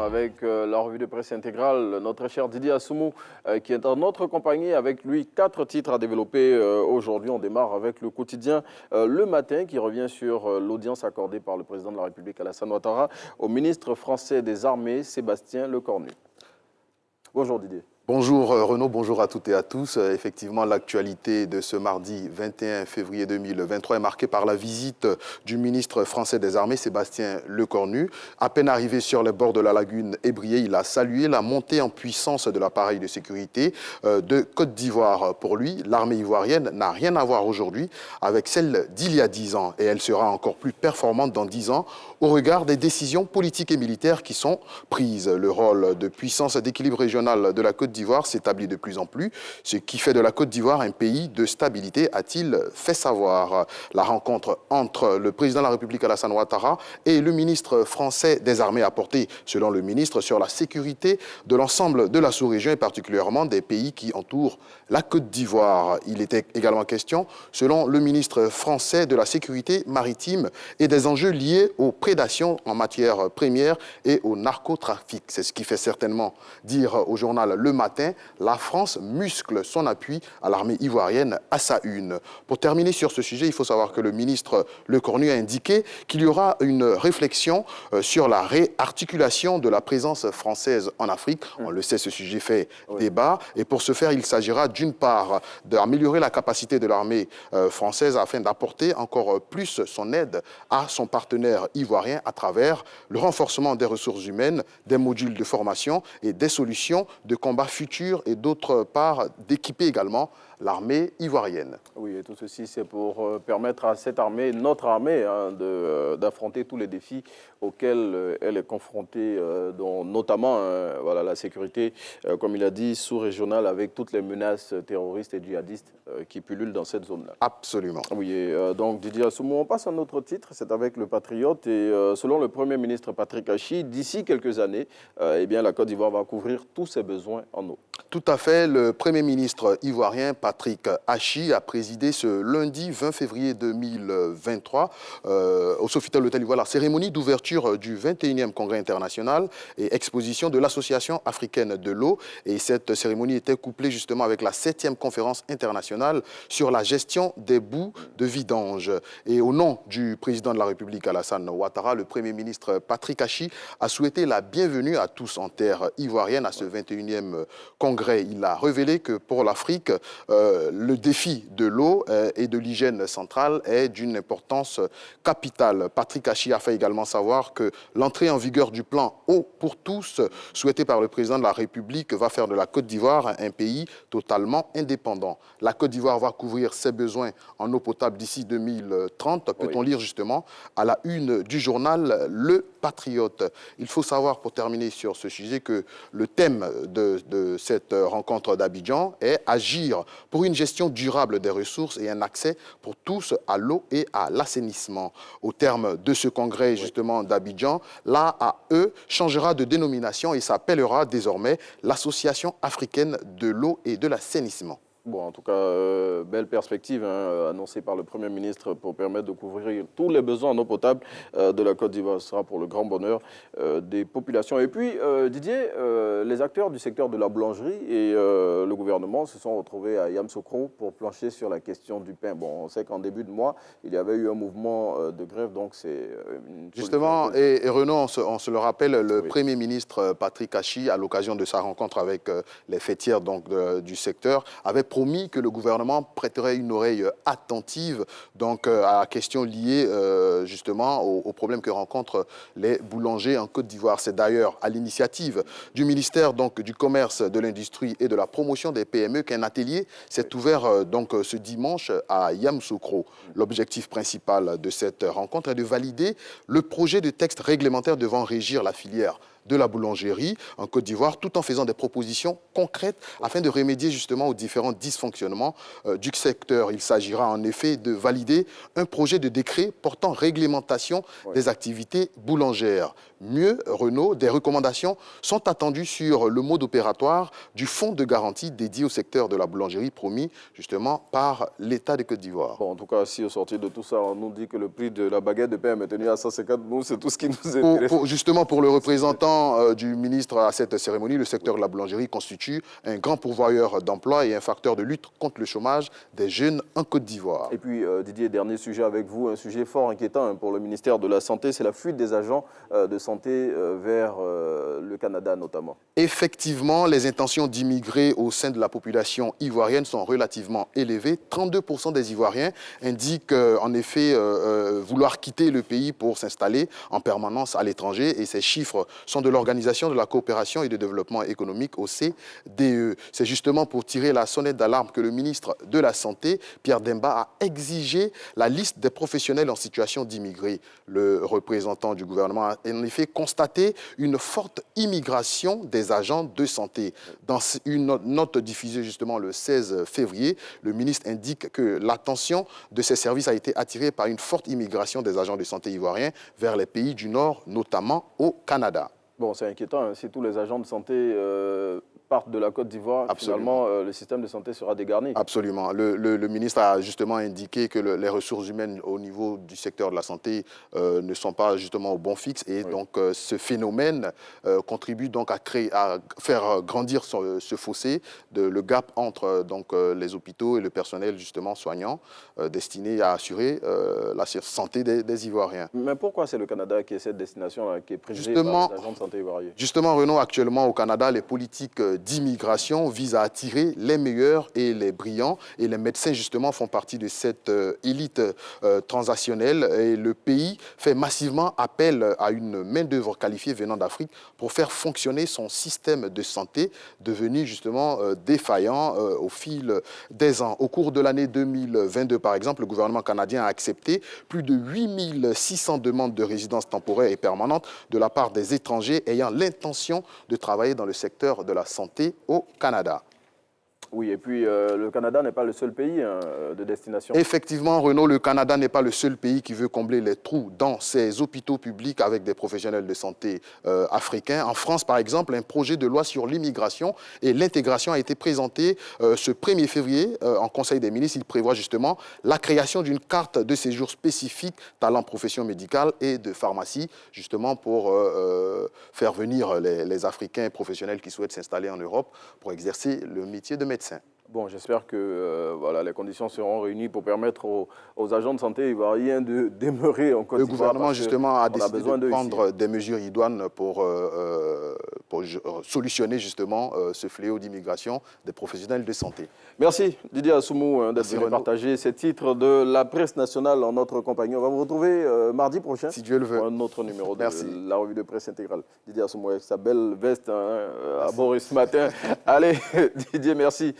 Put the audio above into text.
Avec la revue de presse intégrale, notre cher Didier Assoumou qui est en notre compagnie. Avec lui, 4 titres à développer aujourd'hui. On démarre avec le quotidien Le Matin qui revient sur l'audience accordée par le président de la République Alassane Ouattara au ministre français des Armées Sébastien Lecornu. Bonjour Didier. Bonjour Renaud, bonjour à toutes et à tous. Effectivement, l'actualité de ce mardi 21 février 2023 est marquée par la visite du ministre français des Armées, Sébastien Lecornu. À peine arrivé sur les bords de la lagune Ébrié, il a salué la montée en puissance de l'appareil de sécurité de Côte d'Ivoire. Pour lui, l'armée ivoirienne n'a rien à voir aujourd'hui avec celle d'il y a 10 ans et elle sera encore plus performante dans 10 ans au regard des décisions politiques et militaires qui sont prises. Le rôle de puissance d'équilibre régional de la Côte d'Ivoire s'établit de plus en plus, ce qui fait de la Côte d'Ivoire un pays de stabilité, a-t-il fait savoir. La rencontre entre le président de la République Alassane Ouattara et le ministre français des Armées a porté, selon le ministre, sur la sécurité de l'ensemble de la sous-région et particulièrement des pays qui entourent la Côte d'Ivoire. Il était également question, selon le ministre français, de la sécurité maritime et des enjeux liés aux prédations en matière première et au narcotrafic. C'est ce qui fait certainement dire au journal Le Matin, la France muscle son appui à l'armée ivoirienne à sa une. Pour terminer sur ce sujet, il faut savoir que le ministre Lecornu a indiqué qu'il y aura une réflexion sur la réarticulation de la présence française en Afrique. On le sait, ce sujet fait débat. Et pour ce faire, il s'agira d'une part d'améliorer la capacité de l'armée française afin d'apporter encore plus son aide à son partenaire ivoirien à travers le renforcement des ressources humaines, des modules de formation et des solutions de combat futures et d'autre part d'équiper également l'armée ivoirienne. Oui, et tout ceci, c'est pour permettre à cette armée, notre armée, d'affronter tous les défis auxquels elle est confrontée, dont notamment voilà, la sécurité, comme il a dit, sous-régionale, avec toutes les menaces terroristes et djihadistes qui pullulent dans cette zone-là. Absolument. Oui, et donc Didier Assoumou, on passe à un autre titre, c'est avec le Patriote. Et selon le Premier ministre Patrick Achi, d'ici quelques années, eh bien, la Côte d'Ivoire va couvrir tous ses besoins en eau. Tout à fait. Le Premier ministre ivoirien Patrick Achi a présidé ce lundi 20 février 2023 au Sofitel Hôtel Ivoire la cérémonie d'ouverture du 21e Congrès international et exposition de l'Association africaine de l'eau. Et cette cérémonie était couplée justement avec la 7e conférence internationale sur la gestion des boues de vidange. Et au nom du président de la République Alassane Ouattara, le Premier ministre Patrick Achi a souhaité la bienvenue à tous en terre ivoirienne à ce 21e Congrès. Il a révélé que pour l'Afrique, le défi de l'eau et de l'hygiène centrale est d'une importance capitale. Patrick Achi a fait également savoir que l'entrée en vigueur du plan Eau pour tous, souhaité par le président de la République, va faire de la Côte d'Ivoire un pays totalement indépendant. La Côte d'Ivoire va couvrir ses besoins en eau potable d'ici 2030, peut-on lire justement à la une du journal Le Patriote. Il faut savoir, pour terminer sur ce sujet, que le thème de cette rencontre d'Abidjan est agir pour une gestion durable des ressources et un accès pour tous à l'eau et à l'assainissement. Au terme de ce congrès justement d'Abidjan, l'AAE changera de dénomination et s'appellera désormais l'Association africaine de l'eau et de l'assainissement. Bon, en tout cas, belle perspective annoncée par le Premier ministre pour permettre de couvrir tous les besoins en eau potable de la Côte d'Ivoire. Ce sera pour le grand bonheur des populations. Et puis, Didier, les acteurs du secteur de la boulangerie et le gouvernement se sont retrouvés à Yamoussoukro pour plancher sur la question du pain. Bon, on sait qu'en début de mois, il y avait eu un mouvement de grève, donc c'est justement, et Renaud, on se le rappelle, le Premier ministre Patrick Achi, à l'occasion de sa rencontre avec les fêtières donc, du secteur, avait promis que le gouvernement prêterait une oreille attentive donc, à la question liée justement aux problèmes que rencontrent les boulangers en Côte d'Ivoire. C'est d'ailleurs à l'initiative du ministère donc, du Commerce, de l'Industrie et de la Promotion des PME qu'un atelier s'est ouvert donc, ce dimanche à Yamoussoukro. L'objectif principal de cette rencontre est de valider le projet de texte réglementaire devant régir la filière de la boulangerie en Côte d'Ivoire, tout en faisant des propositions concrètes afin de remédier justement aux différents dysfonctionnements du secteur. Il s'agira en effet de valider un projet de décret portant réglementation des activités boulangères. Mieux, Renaud, des recommandations sont attendues sur le mode opératoire du fonds de garantie dédié au secteur de la boulangerie promis justement par l'État de Côte d'Ivoire. Bon, en tout cas, si au sortir de tout ça, on nous dit que le prix de la baguette de pain est maintenu à 150, nous, c'est tout ce qui nous intéresse. Justement, pour le représentant du ministre à cette cérémonie, le secteur de la boulangerie constitue un grand pourvoyeur d'emplois et un facteur de lutte contre le chômage des jeunes en Côte d'Ivoire. Et puis, Didier, dernier sujet avec vous, un sujet fort inquiétant hein, pour le ministère de la Santé, c'est la fuite des agents de santé vers le Canada notamment. Effectivement, les intentions d'immigrer au sein de la population ivoirienne sont relativement élevées. 32% des Ivoiriens indiquent en effet vouloir quitter le pays pour s'installer en permanence à l'étranger. Et ces chiffres sont de l'Organisation de la coopération et du développement économique, OCDE. C'est justement pour tirer la sonnette d'alarme que le ministre de la Santé, Pierre Demba, a exigé la liste des professionnels en situation d'immigrer. Le représentant du gouvernement a en effet constaté une forte immigration des agents de santé. Dans une note diffusée justement le 16 février, le ministre indique que l'attention de ces services a été attirée par une forte immigration des agents de santé ivoiriens vers les pays du Nord, notamment au Canada. Bon, c'est inquiétant, hein. Si tous les agents de santé partent de la Côte d'Ivoire, finalement, le système de santé sera dégarni. Absolument. Le ministre a justement indiqué que les ressources humaines au niveau du secteur de la santé ne sont pas justement au bon fixe. Et oui. Donc, ce phénomène contribue donc à faire grandir ce fossé, le gap entre les hôpitaux et le personnel justement soignant destiné à assurer la santé des Ivoiriens. Mais pourquoi c'est le Canada qui est cette destination qui est présidée par les agents de santé ivoiriens? Justement, Renaud, actuellement au Canada, les politiques d'immigration vise à attirer les meilleurs et les brillants. Et les médecins, justement, font partie de cette élite transactionnelle. Et le pays fait massivement appel à une main-d'œuvre qualifiée venant d'Afrique pour faire fonctionner son système de santé, devenu justement défaillant au fil des ans. Au cours de l'année 2022, par exemple, le gouvernement canadien a accepté plus de 8600 demandes de résidence temporaire et permanente de la part des étrangers ayant l'intention de travailler dans le secteur de la santé au Canada. Oui, et puis le Canada n'est pas le seul pays de destination. Effectivement, Renaud, le Canada n'est pas le seul pays qui veut combler les trous dans ses hôpitaux publics avec des professionnels de santé africains. En France, par exemple, un projet de loi sur l'immigration et l'intégration a été présenté ce 1er février en Conseil des ministres. Il prévoit justement la création d'une carte de séjour spécifique talent profession médicale et de pharmacie, justement pour faire venir les Africains professionnels qui souhaitent s'installer en Europe pour exercer le métier de médecin. Bon, j'espère que voilà, les conditions seront réunies pour permettre aux agents de santé ivoiriens de demeurer en Côte d'Ivoire. Le gouvernement, justement, a décidé de prendre des mesures idoines pour solutionner, justement, ce fléau d'immigration des professionnels de santé. Merci, Didier Assoumou, d'être venu partager ces titres de la presse nationale en notre compagnie. On va vous retrouver mardi prochain, si Dieu le veut, pour un autre numéro de la revue de presse intégrale. Didier Assoumou avec sa belle veste à bord ce matin. Allez, Didier, merci.